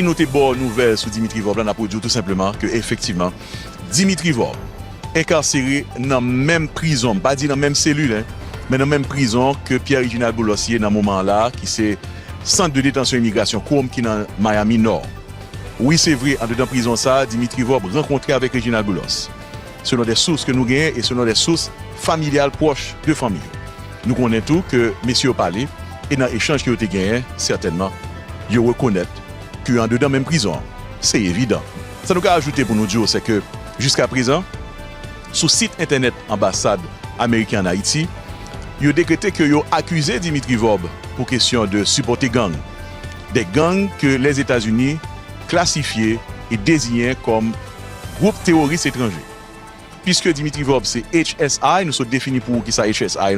Si nous avons bonne nouvelle sur Dimitri Vob, on a pour dire tout simplement que effectivement, Dimitri Vob, incarcéré dans la même prison, pas dit dans la même cellule, hein, mais dans la même prison que Pierre-Reginald Boulossier dans ce moment-là, qui c'est centre de détention et immigration, comme qui est dans Miami Nord. Oui, c'est vrai, en dedans prison ça, Dimitri Vob rencontré avec Reginald Boulos. Selon des sources que nous gagnons et selon des sources familiales proches de famille. Nous connaissons tout que messieurs parlé et dans l'échange qui a été gagné, certainement, ils reconnaissent qu'en dedans même prison, c'est évident. Ça nous a ajouté pour nous dire, c'est que jusqu'à présent, sur site internet ambassade américaine en Haïti, ils ont décrété qu'ils ont accusé Dimitri Vob pour question de supporter gang. Des gangs que les États-Unis classifiaient et désignaient comme groupe terroriste étranger. Puisque Dimitri Vob c'est HSI, nous sommes définis pour qui ça HSI,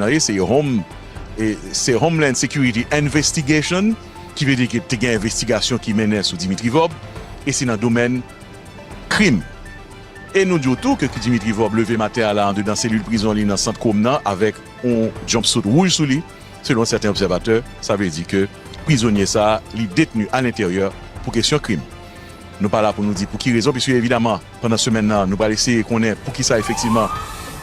c'est Homeland Security Investigation, qui veut dire que il y a une investigation qui menait sur Dimitri Vob, et c'est dans le domaine crime. Et nous disons tout que Dimitri Vob levé matin là dans cellule prison dans centre Comnan avec un jumpsuit rouge sous lui, selon certains observateurs, ça veut dire que prisonnier ça, il est détenu à l'intérieur pour question crime. Nous pas là pour nous dire pour qui raison, puisque évidemment, pendant ce moment-là, nous allons essayer connaître pour qui ça effectivement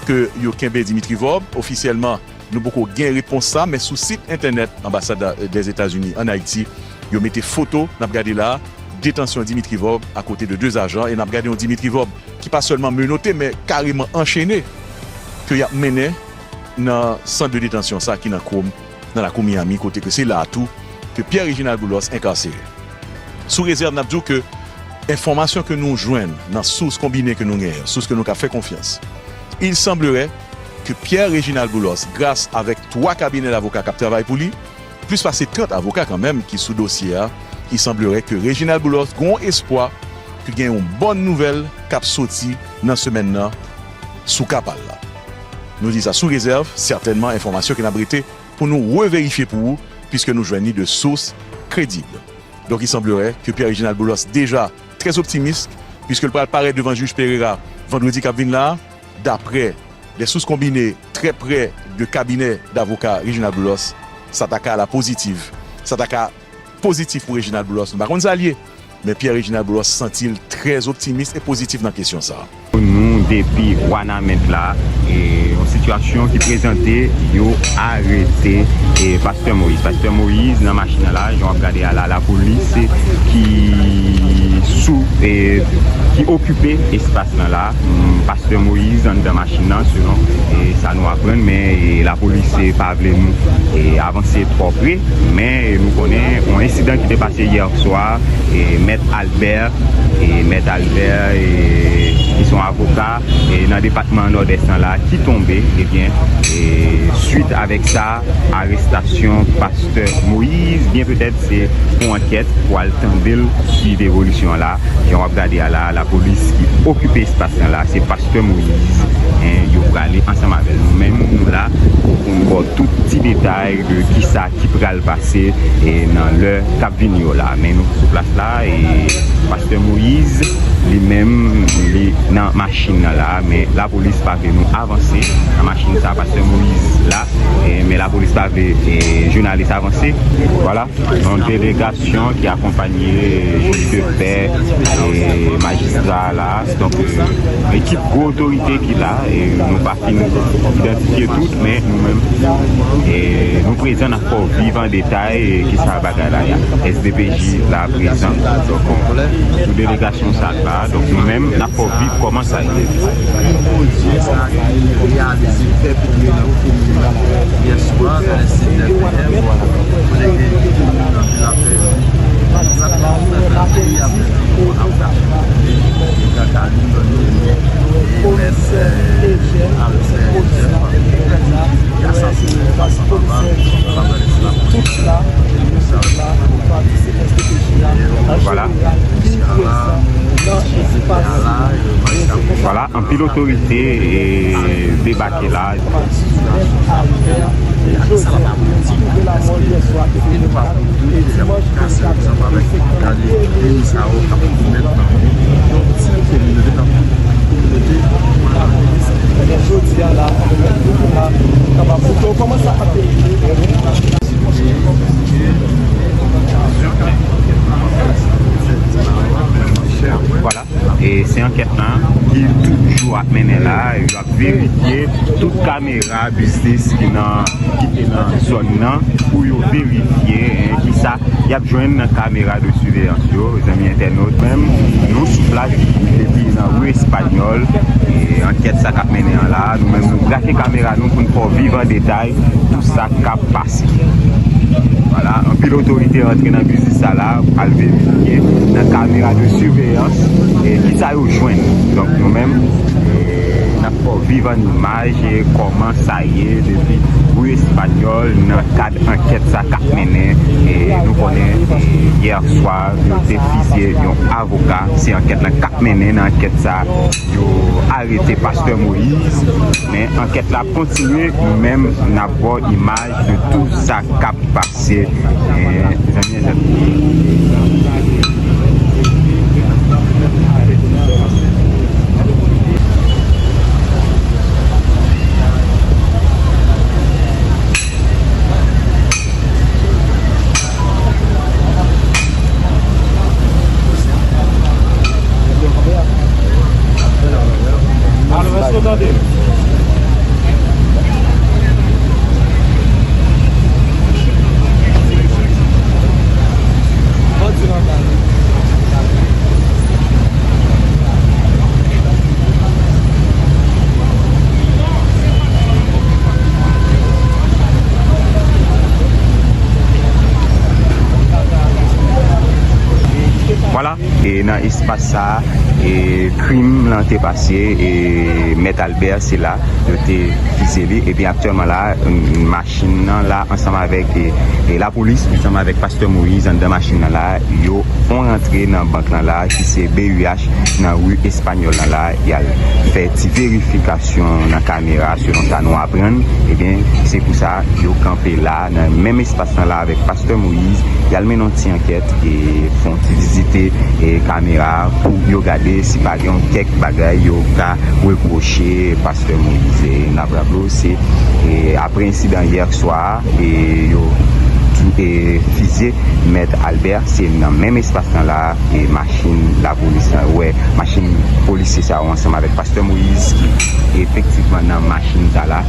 que yo kembe Dimitri Vob. Officiellement, nous beaucoup gain réponse ça, mais sur site internet ambassade des États-Unis en Haïti, yo mettez photo, n'a regardé là, détention Dimitri Vob à côté de deux agents et n'a regardé un Dimitri Vob qui pas seulement menotté mais carrément enchaîné que y a mené dans centre de détention ça qui dans la cour Miami côté que c'est là tout que Pierre-Reginald Boulos incarcéré. Sous réserve n'a dit que information que nous joignons dans source combinée que nous avons, source que nous avons fait confiance. Il semblerait que Pierre-Reginald Boulos, grâce avec 3 cabinets d'avocats qui travaillent pour lui, plus passer 30 avocats quand même qui sous dossier, il semblerait que Reginald Boulos a un espoir qu'il y ait une bonne nouvelle qui a sorti dans ce semaine sous Capal. Nous disons ça sous réserve, certainement information qui n'a pas été pour nous revérifier pour vous, puisque nous joignons de sources crédibles. Donc il semblerait que Pierre-Reginald Boulos déjà très optimiste, puisque le paraît devant le juge Pereira vendredi qui vient là, d'après les sources combinées très près du cabinet d'avocats Reginald Boulos, s'attaque à la positive. S'attaque à positif pour Reginald Boulos. Nous ne sommes pas alliés, mais Pierre-Reginald Boulos se sent-il très optimiste et positif dans la question ça. Nous, depuis Wanament là, et en situation qui présentait, ils ont arrêté Pasteur Moïse. Pasteur Moïse, dans la machine là, ils ont regardé à la police qui occupait l'espace là. Pasteur Moïse dans la machine là, selon et ça nous apprend, mais la police n'est pas venue nous avancer trop près. Mais nous connaissons un incident qui s'est passé hier soir, et Maître Albert, qui sont avocats dans le département nord-est là qui tombaient et bien suite avec ça arrestation Pasteur Moïse bien peut-être c'est pour enquête pour attendre suivre l'évolution là qui ont regardé à la police qui occupe l'espace là c'est Pasteur Moïse ils vont aller ensemble avec nous-mêmes nous là pour nous voir tout petit détail de qui ça qui pourra le passer et dans le cap vigno là mais nous sur place là et Pasteur Moïse lui-même dans la machine là, mais la police pas veut nous avancer dans la machine ça, Pasteur Moïse là, mais la police pas veut les journalistes avancer. Voilà, une délégation qui accompagnait juge de paix et magistrat là, donc équipe d'autorité qui là, et nous pas identifier toutes, mais nous-mêmes, nous présents encore vivre en détail qui ça bagarre là, SDPJ là présent, donc toute délégation ça là, donc nous-mêmes n'a pas vu comment ça a été. Il y a des effets pour nous hier soir dans le site de PM, on a voilà. Voilà, en pile autorité et débarqué là. et c'est enquête là qui toujours a mené là, il a vérifié toute caméra business qui est dans zone là pour vérifier qui ça y a besoin d'une caméra de surveillance les amis internautes même nous sous place depuis dans rue espagnole et enquête ça a mené là nous même nous braquer caméra nous pour pouvoir vivre en détail tout ça qui a passé. Voilà, un peu l'autorité rentre dans le business là, pour vérifier dans la caméra de surveillance et qui ça rejoint. Donc nous-mêmes, nous avons vivre une image et comment ça y est depuis rue espagnol dans le cadre d'enquête ça a mené et nous connaissons hier soir nous avons fixé un avocat, c'est enquête là a mené dans l'enquête ça ils arrêté pasteur Moïse mais enquête là continue nous-mêmes nous avons image de tout ça qui a passé voilà, et dans l'espace ça, et crime l'ont été passé, et Maître Albert c'est là, il était ficelé, et puis actuellement là, une machine là, ensemble avec et la police, ensemble avec Pasteur Moïse, dans la machine là, ils ont rentré dans la banque là, qui c'est BUH, dans la rue espagnole là, il a fait une vérification dans la caméra, selon ça nous apprendre, et bien c'est pour ça, ils ont campé là, dans le même espace là, avec Pasteur Moïse, il y a le même enquête, et font visiter et caméra pour regarder si par exemple quelques bagages yo ka reprocher Pasteur Moïse et Nabrablo c'est après incident hier soir et yo et fusillé Maître Albert c'est dans même espace là et machine la police ouais machine policier ça ensemble avec Pasteur Moïse qui effectivement dans machine ça là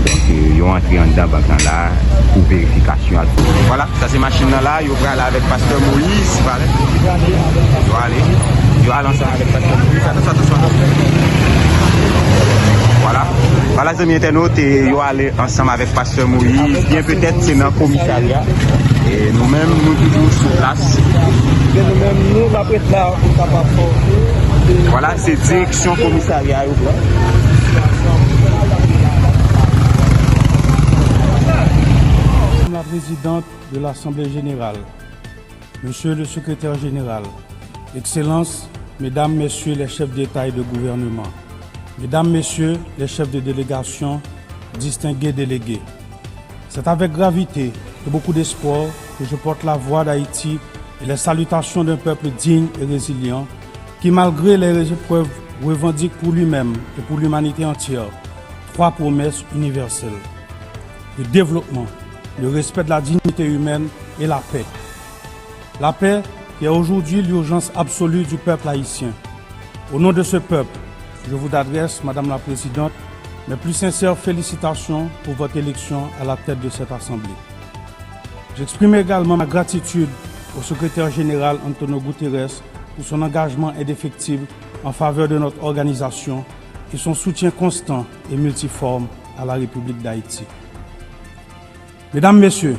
donc ils ont entré en dedans banque là pour vérification voilà ça c'est machine là ils vont aller avec Pasteur Moïse voilà ils vont aller ensemble avec Pasteur Moïse attention voilà les amis internautes et ils vont aller ensemble avec Pasteur Moïse bien peut-être c'est dans le commissariat et nous-mêmes nous toujours sur place nous après là voilà c'est direction commissariat la présidente de l'Assemblée générale, Monsieur le secrétaire général, Excellences, Mesdames, Messieurs les chefs d'État et de gouvernement, Mesdames, Messieurs les chefs de délégation, distingués délégués, c'est avec gravité et beaucoup d'espoir que je porte la voix d'Haïti et les salutations d'un peuple digne et résilient qui, malgré les épreuves, revendique pour lui-même et pour l'humanité entière trois promesses universelles: le développement, le respect de la dignité humaine et la paix. La paix qui est aujourd'hui l'urgence absolue du peuple haïtien. Au nom de ce peuple, je vous adresse, Madame la Présidente, mes plus sincères félicitations pour votre élection à la tête de cette Assemblée. J'exprime également ma gratitude au secrétaire général Antonio Guterres pour son engagement indéfectible en faveur de notre organisation et son soutien constant et multiforme à la République d'Haïti. Mesdames, Messieurs,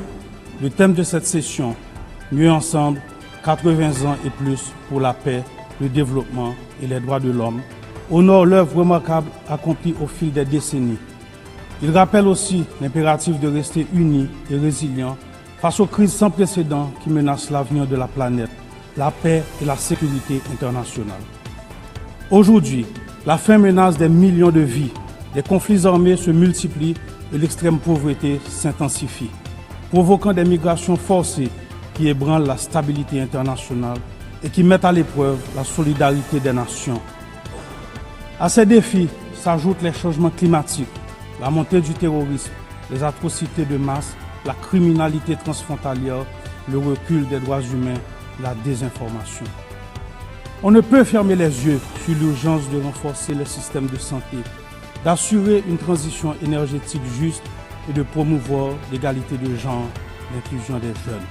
le thème de cette session, Mieux ensemble, 80 ans et plus pour la paix, le développement et les droits de l'homme, honore l'œuvre remarquable accomplie au fil des décennies. Il rappelle aussi l'impératif de rester unis et résilients face aux crises sans précédent qui menacent l'avenir de la planète, la paix et la sécurité internationale. Aujourd'hui, la faim menace des millions de vies, les conflits armés se multiplient et l'extrême pauvreté s'intensifie, provoquant des migrations forcées qui ébranlent la stabilité internationale et qui mettent à l'épreuve la solidarité des nations. À ces défis s'ajoutent les changements climatiques, la montée du terrorisme, les atrocités de masse, la criminalité transfrontalière, le recul des droits humains, la désinformation. On ne peut fermer les yeux sur l'urgence de renforcer le système de santé, d'assurer une transition énergétique juste et de promouvoir l'égalité de genre, l'inclusion des jeunes.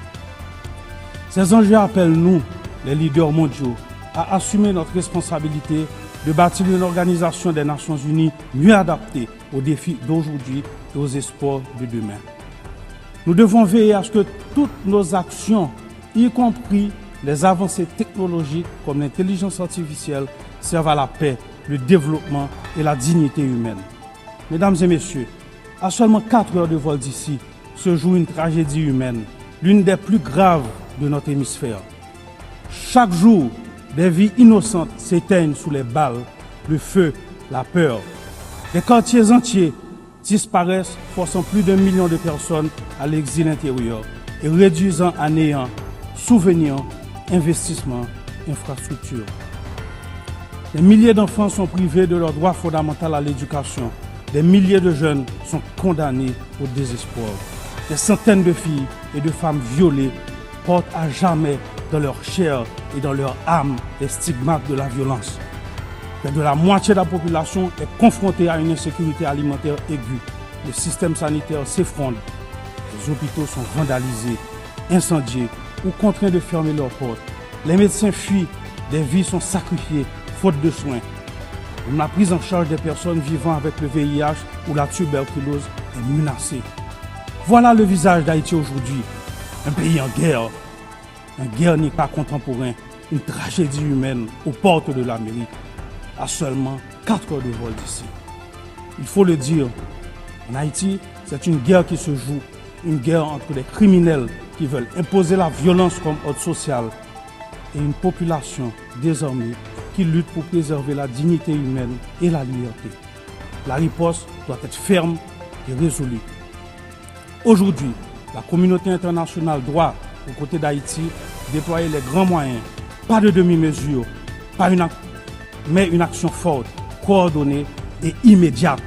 Ces enjeux appellent nous, les leaders mondiaux, à assumer notre responsabilité de bâtir une organisation des Nations Unies mieux adaptée aux défis d'aujourd'hui et aux espoirs de demain. Nous devons veiller à ce que toutes nos actions, y compris les avancées technologiques comme l'intelligence artificielle, servent à la paix, le développement et la dignité humaine. Mesdames et messieurs, à seulement 4 heures de vol d'ici, se joue une tragédie humaine, l'une des plus graves de notre hémisphère. Chaque jour, des vies innocentes s'éteignent sous les balles, le feu, la peur. Des quartiers entiers disparaissent, forçant plus d'1 million de personnes à l'exil intérieur et réduisant à néant souvenirs, investissements, infrastructures. Des milliers d'enfants sont privés de leur droit fondamental à l'éducation. Des milliers de jeunes sont condamnés au désespoir. Des centaines de filles et de femmes violées portent à jamais dans leur chair et dans leur âme les stigmates de la violence. Près de la moitié de la population est confrontée à une insécurité alimentaire aiguë. Le système sanitaire s'effondre. Les hôpitaux sont vandalisés, incendiés ou contraints de fermer leurs portes. Les médecins fuient, des vies sont sacrifiées faute de soins. La prise en charge des personnes vivant avec le VIH ou la tuberculose est menacée. Voilà le visage d'Haïti aujourd'hui. Un pays en guerre. Une guerre n'est pas contemporain. Une tragédie humaine aux portes de l'Amérique. À seulement 4 heures de vol d'ici. Il faut le dire, en Haïti, c'est une guerre qui se joue. Une guerre entre des criminels qui veulent imposer la violence comme ordre social et une population désarmée qui lutte pour préserver la dignité humaine et la liberté. La riposte doit être ferme et résolue. Aujourd'hui, la communauté internationale doit, aux côtés d'Haïti, déployer les grands moyens, pas de demi-mesure, mais une action forte, coordonnée et immédiate.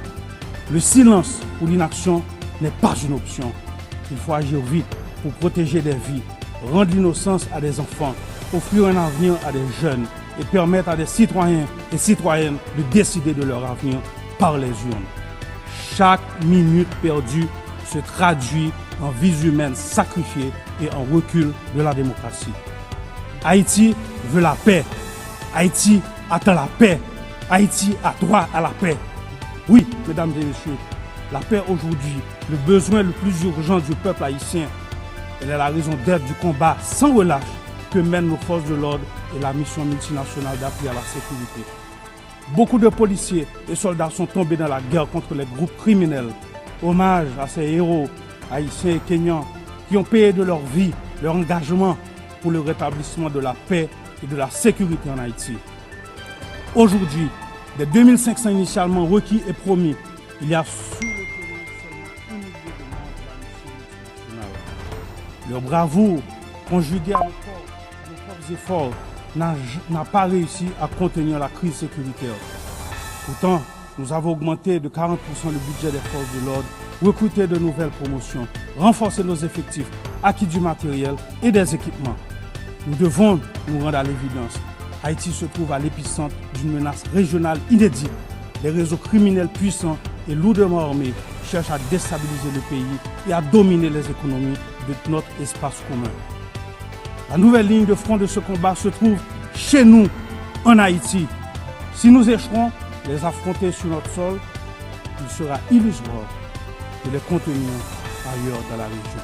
Le silence ou l'inaction n'est pas une option. Il faut agir vite pour protéger des vies, rendre l'innocence à des enfants, offrir un avenir à des jeunes et permettre à des citoyens et citoyennes de décider de leur avenir par les urnes. Chaque minute perdue se traduit en vies humaines sacrifiées et en recul de la démocratie. Haïti veut la paix. Haïti attend la paix. Haïti a droit à la paix. Oui, mesdames et messieurs, la paix aujourd'hui, le besoin le plus urgent du peuple haïtien, elle est la raison d'être du combat sans relâche que mènent nos forces de l'ordre et la mission multinationale d'appui à la sécurité. Beaucoup de policiers et soldats sont tombés dans la guerre contre les groupes criminels. Hommage à ces héros haïtiens et kenyans qui ont payé de leur vie, leur engagement pour le rétablissement de la paix et de la sécurité en Haïti. Aujourd'hui, des 2500 initialement requis et promis, il y a sous le terrain seulement 1 millier de membres de la mission multinationale. Leur bravoure, conjuguée à nos propres efforts, n'a pas réussi à contenir la crise sécuritaire. Pourtant, nous avons augmenté de 40% le budget des forces de l'ordre, recruté de nouvelles promotions, renforcé nos effectifs, acquis du matériel et des équipements. Nous devons nous rendre à l'évidence. Haïti se trouve à l'épicentre d'une menace régionale inédite. Les réseaux criminels puissants et lourdement armés cherchent à déstabiliser le pays et à dominer les économies de notre espace commun. La nouvelle ligne de front de ce combat se trouve chez nous, en Haïti. Si nous échouons, les affronter sur notre sol, il sera illusoire de les contenir ailleurs dans la région.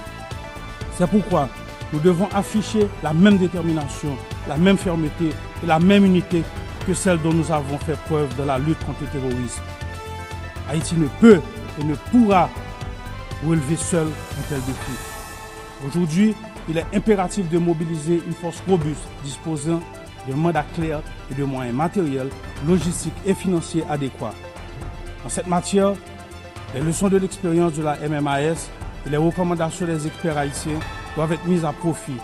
C'est pourquoi nous devons afficher la même détermination, la même fermeté et la même unité que celle dont nous avons fait preuve dans la lutte contre le terrorisme. Haïti ne peut et ne pourra relever seul un tel défi. Aujourd'hui, il est impératif de mobiliser une force robuste disposant de mandats clairs et de moyens matériels, logistiques et financiers adéquats. En cette matière, les leçons de l'expérience de la MMAS et les recommandations des experts haïtiens doivent être mises à profit.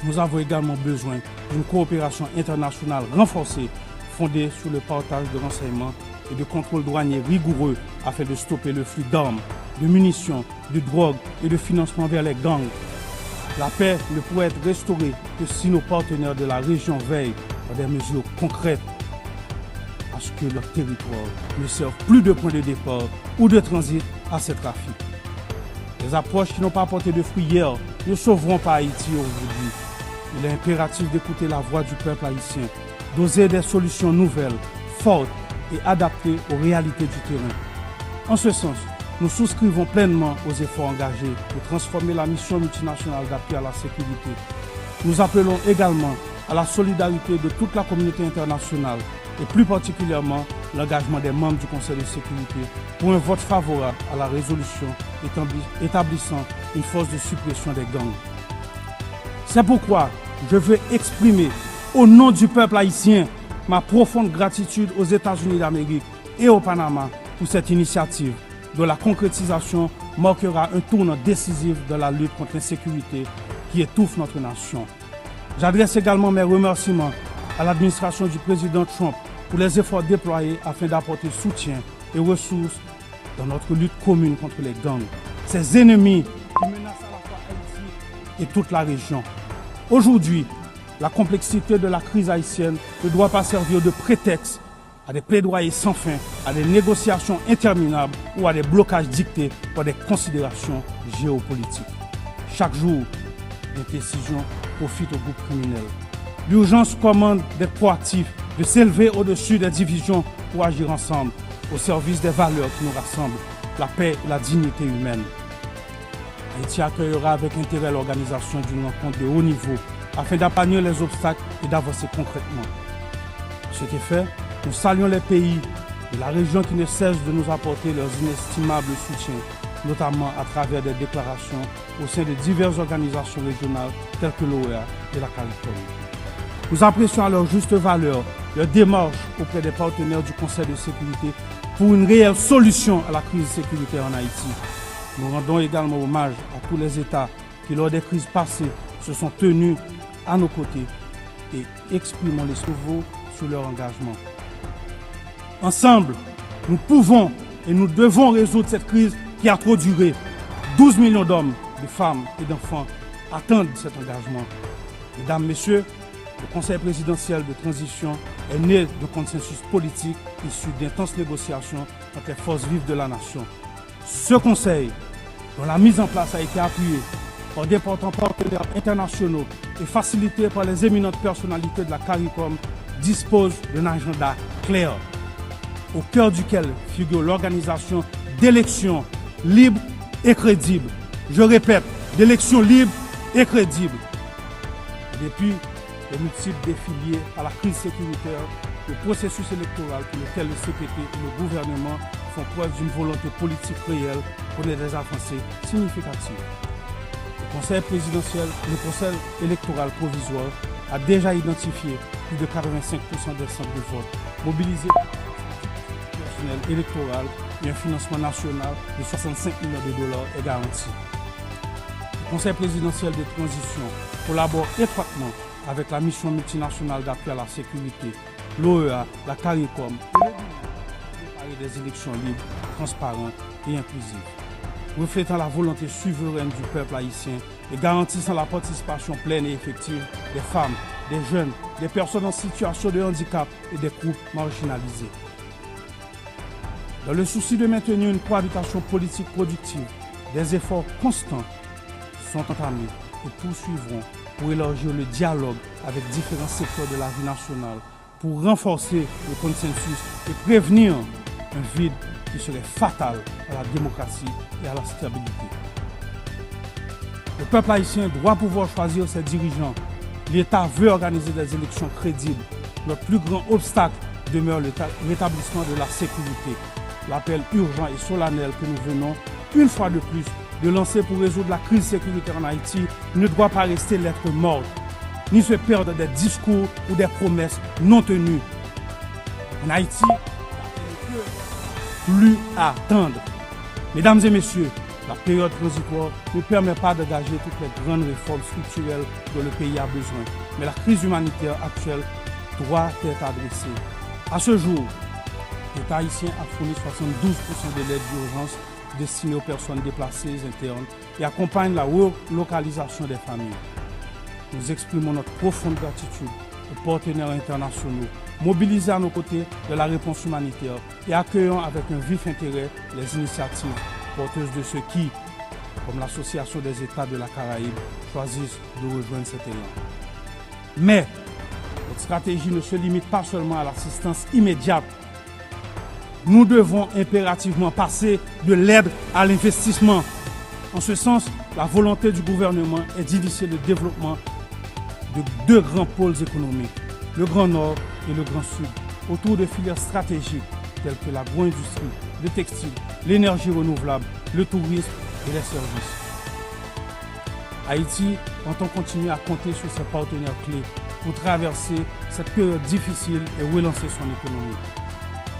Nous avons également besoin d'une coopération internationale renforcée, fondée sur le partage de renseignements et de contrôles douaniers rigoureux afin de stopper le flux d'armes, de munitions, de drogue et de financement vers les gangs. La paix ne pourrait être restaurée que si nos partenaires de la région veillent par des mesures concrètes à ce que leur territoire ne serve plus de point de départ ou de transit à ces trafics. Les approches qui n'ont pas porté de fruits hier ne sauveront pas Haïti aujourd'hui. Il est impératif d'écouter la voix du peuple haïtien, d'oser des solutions nouvelles, fortes et adaptées aux réalités du terrain. En ce sens, nous souscrivons pleinement aux efforts engagés pour transformer la mission multinationale d'appui à la sécurité. Nous appelons également à la solidarité de toute la communauté internationale et plus particulièrement l'engagement des membres du Conseil de sécurité pour un vote favorable à la résolution établissant une force de suppression des gangs. C'est pourquoi je veux exprimer au nom du peuple haïtien ma profonde gratitude aux États-Unis d'Amérique et au Panama pour cette initiative dont la concrétisation marquera un tournant décisif dans la lutte contre l'insécurité qui étouffe notre nation. J'adresse également mes remerciements à l'administration du président Trump pour les efforts déployés afin d'apporter soutien et ressources dans notre lutte commune contre les gangs, ces ennemis qui menacent à la fois Haïti et toute la région. Aujourd'hui, la complexité de la crise haïtienne ne doit pas servir de prétexte à des plaidoyers sans fin, à des négociations interminables ou à des blocages dictés par des considérations géopolitiques. Chaque jour, des décisions profitent aux groupes criminels. L'urgence commande d'être proactif, de s'élever au-dessus des divisions pour agir ensemble, au service des valeurs qui nous rassemblent, la paix et la dignité humaine. Haïti accueillera avec intérêt l'organisation d'une rencontre de haut niveau afin d'aplanir les obstacles et d'avancer concrètement. À cet effet, nous saluons les pays de la région qui ne cessent de nous apporter leurs inestimables soutiens, notamment à travers des déclarations au sein de diverses organisations régionales telles que l'OEA et la CARICOM. Nous apprécions à leur juste valeur leur démarche auprès des partenaires du Conseil de sécurité pour une réelle solution à la crise sécuritaire en Haïti. Nous rendons également hommage à tous les États qui, lors des crises passées, se sont tenus à nos côtés et exprimons les nouveaux sur leur engagement. Ensemble, nous pouvons et nous devons résoudre cette crise qui a trop duré. 12 millions d'hommes, de femmes et d'enfants attendent cet engagement. Mesdames, Messieurs, le Conseil présidentiel de transition est né de consensus politique issu d'intenses négociations entre les forces vives de la nation. Ce Conseil, dont la mise en place a été appuyée par d'importants partenaires internationaux et facilité par les éminentes personnalités de la CARICOM, dispose d'un agenda clair, au cœur duquel figure l'organisation d'élections libres et crédibles. Je répète, d'élections libres et crédibles. Depuis les multiples défis liés à la crise sécuritaire, le processus électoral pour lequel le CPT et le gouvernement font preuve d'une volonté politique réelle connaît des avancées significatives. Le Conseil présidentiel et le Conseil électoral provisoire a déjà identifié plus de 85% des centres de vote, mobilisé personnel électoral et un financement national de 65 millions de dollars est garanti. Le Conseil présidentiel de transition collabore étroitement avec la mission multinationale d'appui à la sécurité, l'OEA, la CARICOM et le BINA pour préparer des élections libres, transparentes et inclusives, reflétant la volonté souveraine du peuple haïtien et garantissant la participation pleine et effective des femmes, des jeunes, des personnes en situation de handicap et des groupes marginalisés. Dans le souci de maintenir une cohabitation politique productive, des efforts constants sont entamés et poursuivront pour élargir le dialogue avec différents secteurs de la vie nationale, pour renforcer le consensus et prévenir un vide qui serait fatal à la démocratie et à la stabilité. Le peuple haïtien doit pouvoir choisir ses dirigeants. L'État veut organiser des élections crédibles. Notre plus grand obstacle demeure le rétablissement de la sécurité. L'appel urgent et solennel que nous venons, une fois de plus, de lancer pour résoudre la crise sécuritaire en Haïti ne doit pas rester lettre morte, ni se perdre des discours ou des promesses non tenues. En Haïti, plus à attendre. Mesdames et messieurs, la période transitoire ne permet pas d'engager toutes les grandes réformes structurelles dont le pays a besoin, mais la crise humanitaire actuelle doit être adressée. À ce jour, l'État haïtien a fourni 72% de l'aide d'urgence destinée aux personnes déplacées internes et accompagne la relocalisation des familles. Nous exprimons notre profonde gratitude aux partenaires internationaux, mobilisés à nos côtés de la réponse humanitaire et accueillons avec un vif intérêt les initiatives porteuses de ceux qui, comme l'Association des États de la Caraïbe, choisissent de rejoindre cet élan. Mais notre stratégie ne se limite pas seulement à l'assistance immédiate. Nous devons impérativement passer de l'aide à l'investissement. En ce sens, la volonté du gouvernement est d'initier le développement de deux grands pôles économiques, le Grand Nord et le Grand Sud, autour de filières stratégiques telles que l'agro-industrie, le textile, l'énergie renouvelable, le tourisme et les services. Haïti entend continuer à compter sur ses partenaires clés pour traverser cette période difficile et relancer son économie.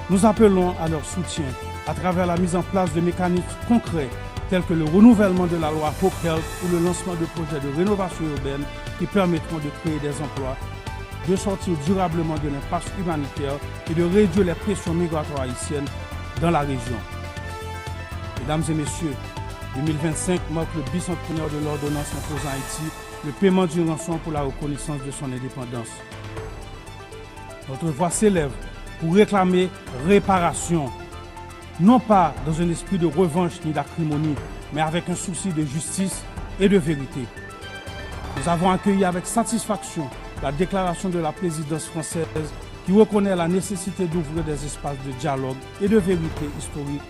Nous appelons à leur soutien à travers la mise en place de mécanismes concrets tels que le renouvellement de la loi Hope Health ou le lancement de projets de rénovation urbaine qui permettront de créer des emplois, de sortir durablement de l'impasse humanitaire et de réduire les pressions migratoires haïtiennes dans la région. Mesdames et messieurs, 2025 marque le bicentenaire de l'ordonnance imposant à Haïti le paiement d'une rançon pour la reconnaissance de son indépendance. Notre voix s'élève pour réclamer réparation, non pas dans un esprit de revanche ni d'acrimonie, mais avec un souci de justice et de vérité. Nous avons accueilli avec satisfaction la déclaration de la présidence française qui reconnaît la nécessité d'ouvrir des espaces de dialogue et de vérité historique,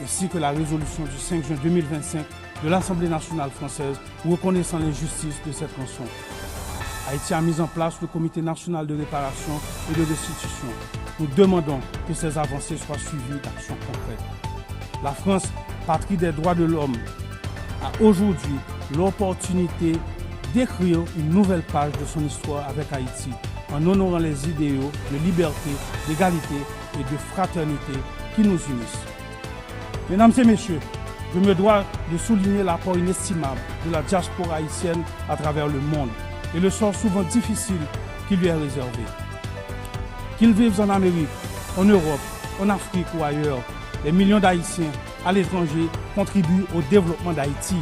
ainsi que la résolution du 5 juin 2025 de l'Assemblée nationale française reconnaissant l'injustice de cette rançon. Haïti a mis en place le Comité national de réparation et de restitution. Nous demandons que ces avancées soient suivies d'actions concrètes. La France, patrie des droits de l'homme, a aujourd'hui l'opportunité d'écrire une nouvelle page de son histoire avec Haïti, en honorant les idéaux de liberté, d'égalité et de fraternité qui nous unissent. Mesdames et messieurs, je me dois de souligner l'apport inestimable de la diaspora haïtienne à travers le monde et le sort souvent difficile qui lui est réservé. Qu'ils vivent en Amérique, en Europe, en Afrique ou ailleurs, les millions d'Haïtiens à l'étranger contribuent au développement d'Haïti.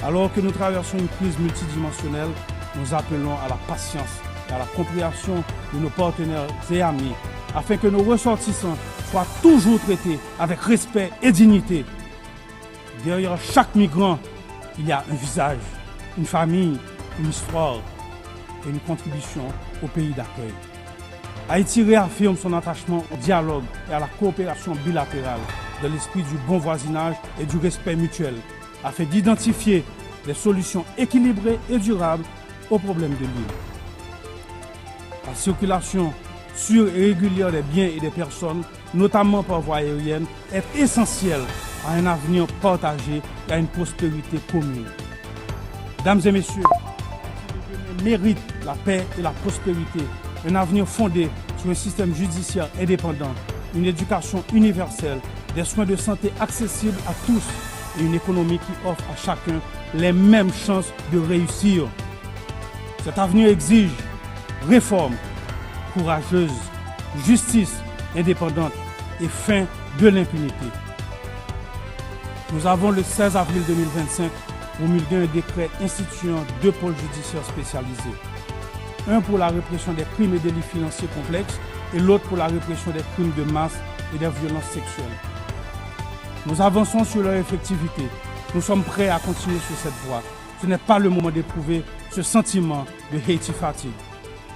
Alors que nous traversons une crise multidimensionnelle, nous appelons à la patience et à la compréhension de nos partenaires et amis, afin que nos ressortissants soient toujours traités avec respect et dignité. Derrière chaque migrant, il y a un visage, une famille, une histoire et une contribution au pays d'accueil. Haïti réaffirme son attachement au dialogue et à la coopération bilatérale dans l'esprit du bon voisinage et du respect mutuel, afin d'identifier des solutions équilibrées et durables aux problèmes de l'île. La circulation sûre et régulière des biens et des personnes, notamment par voie aérienne, est essentielle à un avenir partagé et à une prospérité commune. Mesdames et messieurs, Haïti mérite la paix et la prospérité, un avenir fondé sur un système judiciaire indépendant, une éducation universelle, des soins de santé accessibles à tous et une économie qui offre à chacun les mêmes chances de réussir. Cet avenir exige réforme courageuse, justice indépendante et fin de l'impunité. Nous avons le 16 avril 2025 promulgué un décret instituant deux pôles judiciaires spécialisés. Un pour la répression des crimes et délits financiers complexes et l'autre pour la répression des crimes de masse et des violences sexuelles. Nous avançons sur leur effectivité. Nous sommes prêts à continuer sur cette voie. Ce n'est pas le moment d'éprouver ce sentiment de Haiti fatigue.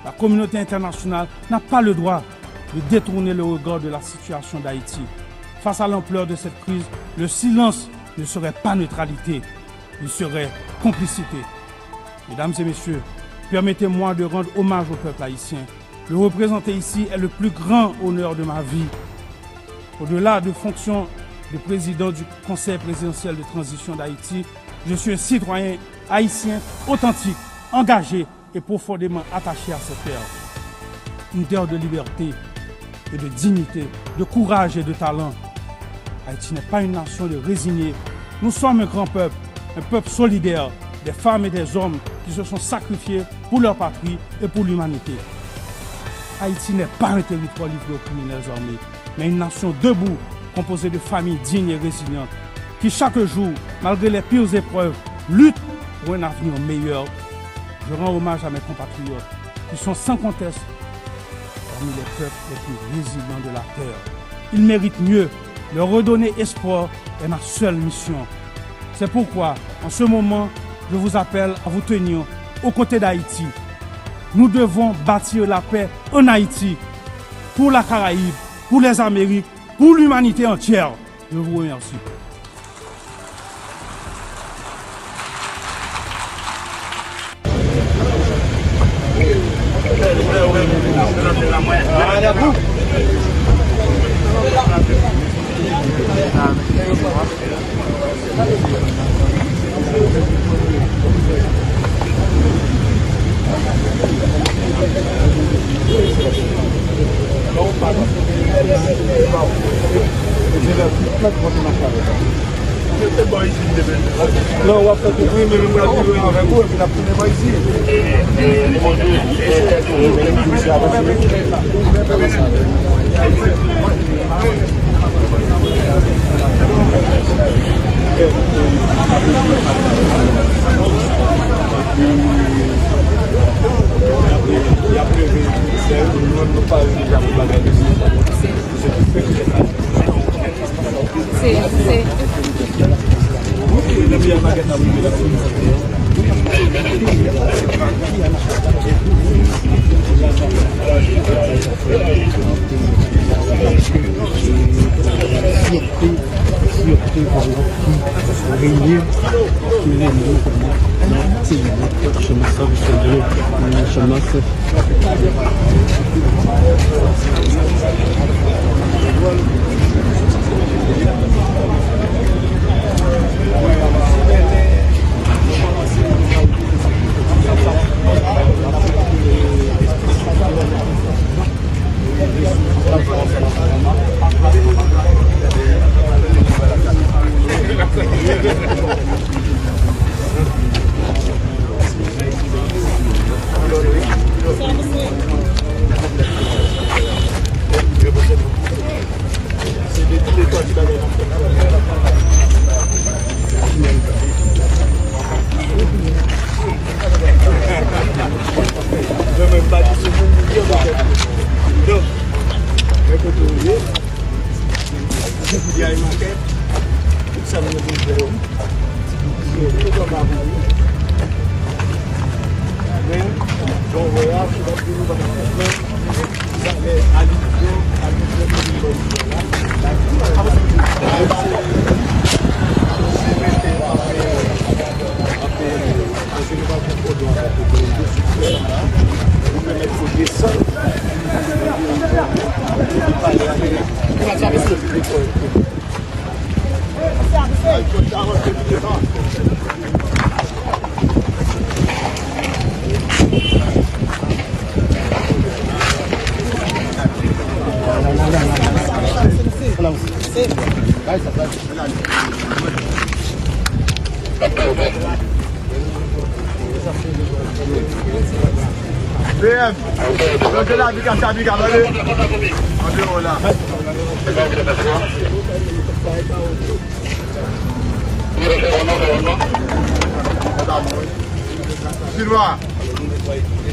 La communauté internationale n'a pas le droit de détourner le regard de la situation d'Haïti. Face à l'ampleur de cette crise, le silence ne serait pas neutralité, il serait complicité. Mesdames et messieurs, permettez-moi de rendre hommage au peuple haïtien. Le représenter ici est le plus grand honneur de ma vie. Au-delà de fonction de président du Conseil présidentiel de transition d'Haïti, je suis un citoyen haïtien authentique, engagé et profondément attaché à cette terre. Une terre de liberté et de dignité, de courage et de talent. Haïti n'est pas une nation de résignés. Nous sommes un grand peuple, un peuple solidaire, des femmes et des hommes qui se sont sacrifiés pour leur patrie et pour l'humanité. Haïti n'est pas un territoire livré aux criminels armés, mais une nation debout, composée de familles dignes et résilientes, qui chaque jour, malgré les pires épreuves, luttent pour un avenir meilleur. Je rends hommage à mes compatriotes qui sont sans conteste parmi les peuples les plus résilients de la terre. Ils méritent mieux. Leur redonner espoir est ma seule mission. C'est pourquoi, en ce moment, je vous appelle à vous tenir aux côtés d'Haïti. Nous devons bâtir la paix en Haïti, pour la Caraïbe, pour les Amériques, pour l'humanité entière. Je vous remercie. Non, on va faire tout mais nous allons jouer avec vous et puis la première fois ici. Chinois,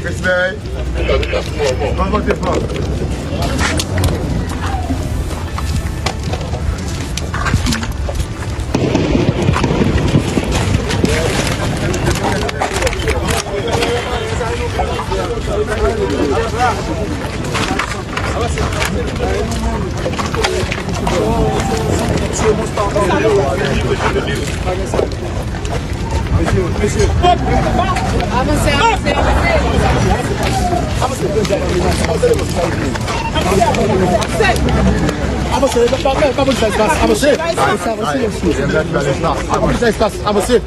respect, pas voter fort. Monsieur. Avancez.